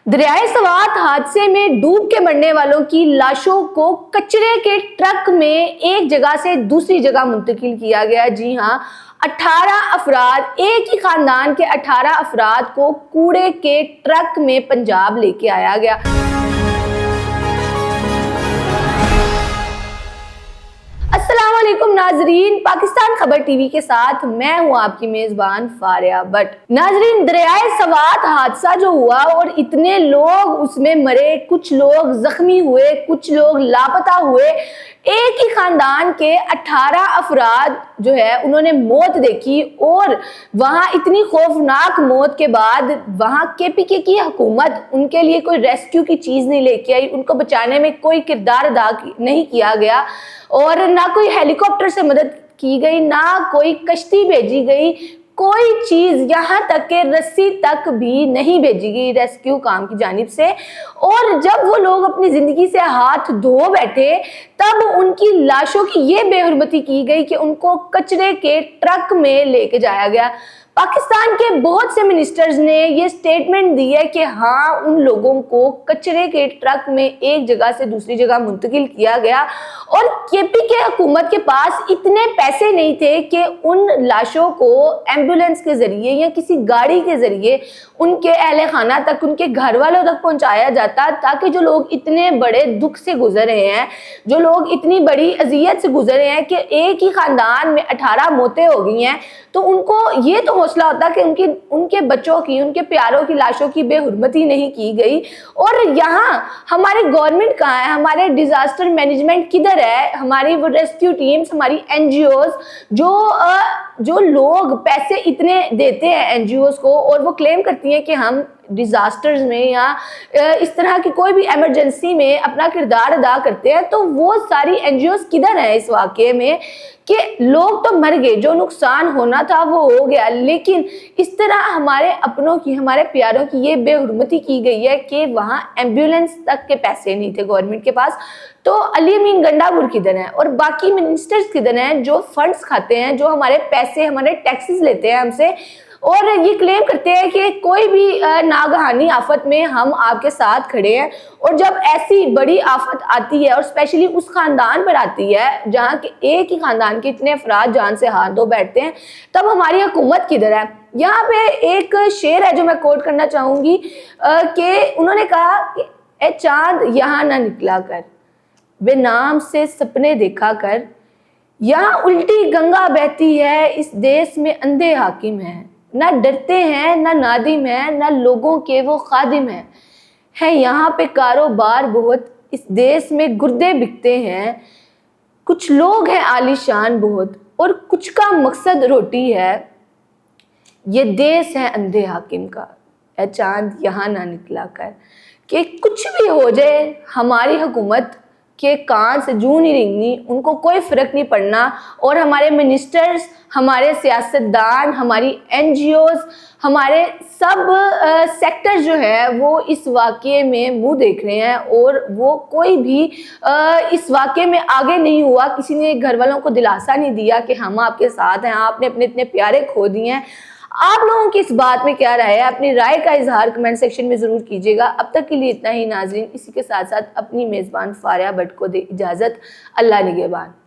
दरियाए सवात हादसे में डूब के मरने वालों की लाशों को कचरे के ट्रक में एक जगह से दूसरी जगह मुंतकिल किया गया। जी हाँ, 18 अफराद, एक ही खानदान के 18 अफराद को कूड़े के ट्रक में पंजाब लेके आया गया। अस्सलामुअलैकुम नाजरीन, पाकिस्तान खबर टीवी के साथ मैं हूं आपकी मेजबान फारिया भट्ट। नाजरीन, दरियाए सवात हादसा जो हुआ और इतने लोग उसमें मरे, कुछ लोग जख्मी हुए, कुछ लोग लापता हुए, एक ही खानदान के 18 अफराद जो है उन्होंने मौत देखी। और वहाँ इतनी खौफनाक मौत के बाद वहाँ केपीके की हुकूमत उनके लिए कोई रेस्क्यू की चीज़ नहीं लेके आई, उनको बचाने में कोई किरदार अदा नहीं किया गया और ना कोई हेलीकॉप्टर से मदद की गई, ना कोई कश्ती भेजी गई, कोई चीज़ यहाँ तक के रस्सी तक भी नहीं भेजी गई रेस्क्यू काम की जानिब से। और जब वो लोग अपनी ज़िंदगी से हाथ धो बैठे तब उनकी लाशों की ये बेहुरमती की गई कि उनको कचरे के ट्रक में लेके जाया गया। पाकिस्तान के बहुत से मिनिस्टर्स ने ये स्टेटमेंट दी है कि हाँ, उन लोगों को कचरे के ट्रक में एक जगह से दूसरी जगह मुंतकिल किया गया और केपीके हुकूमत के पास इतने पैसे नहीं थे कि उन लाशों को एम्बुलेंस के ज़रिए या किसी गाड़ी के ज़रिए उनके अहले खाना तक, उनके घर वालों तक पहुंचाया जाता, ताकि जो लोग इतने बड़े दुख से गुजर रहे हैं, जो लोग इतनी बड़ी अजियत से गुजर रहे हैं कि एक ही ख़ानदान में 18 मौतें हो गई हैं, तो उनको ये तो हौसला होता कि उनके बच्चों की, उनके प्यारों की लाशों की बेहुरमती नहीं की गई। और यहाँ हमारी गवर्नमेंट कहाँ है, हमारे डिज़ास्टर मैनेजमेंट किधर है, हमारी वो रेस्क्यू टीम्स, हमारी एनजीओज जो लोग पैसे इतने देते हैं एनजीओज को और वो क्लेम करती हैं कि हम डिज़ास्टर्स में या इस तरह की कोई भी इमरजेंसी में अपना किरदार अदा करते हैं, तो वो सारी एनजीओज किधर हैं इस वाक़े में कि लोग तो मर गए, जो नुकसान होना था वो हो गया, लेकिन इस तरह हमारे अपनों की, हमारे प्यारों की ये बेहुरमती की गई है कि वहाँ एम्बुलेंस तक के पैसे नहीं थे गवर्नमेंट के पास। तो अली अमीन गंडापुर किधर हैं और बाकी मिनिस्टर्स किधर हैं जो फंड्स खाते हैं, जो हमारे पैसे, हमारे टैक्सेस लेते हैं हमसे और ये क्लेम करते हैं कि कोई भी नागहानी आफत में हम आपके साथ खड़े हैं। और जब ऐसी बड़ी आफत आती है और स्पेशली उस खानदान पर आती है जहाँ के एक ही खानदान के इतने अफराद जान से हाथ धो बैठते हैं, तब हमारी हुकूमत किधर है। यहाँ पे एक शेर है जो मैं कोट करना चाहूँगी कि उन्होंने कहा कि ए चांद यहाँ ना निकला कर, वे नाम से सपने देखा कर, यहाँ उल्टी गंगा बहती है, इस देश में अंधे हाकिम हैं, ना डरते हैं ना नादिम है, ना लोगों के वो खादिम है यहाँ पे कारोबार बहुत, इस देश में गुर्दे बिकते हैं, कुछ लोग हैं आलीशान बहुत और कुछ का मकसद रोटी है, ये देश है अंधे हाकिम का, ए चांद यहाँ ना निकला कर। कि कुछ भी हो जाए हमारी हुकूमत के कान से जूं नहीं रेंगनी, उनको कोई फ़र्क नहीं पड़ना। और हमारे मिनिस्टर्स, हमारे सियासतदान, हमारी एनजीओज, हमारे सब सेक्टर जो है वो इस वाक़े में मुंह देख रहे हैं और वो कोई भी इस वाक़े में आगे नहीं हुआ। किसी ने घर वालों को दिलासा नहीं दिया कि हम आपके साथ हैं, आपने अपने इतने प्यारे खो दिए हैं। आप लोगों की इस बात में क्या राय है? अपनी राय का इजहार कमेंट सेक्शन में ज़रूर कीजिएगा। अब तक के लिए इतना ही नाज़रीन। इसी के साथ साथ अपनी मेज़बान फारिया भट्ट को दे इजाज़त। अल्लाह निगहबान।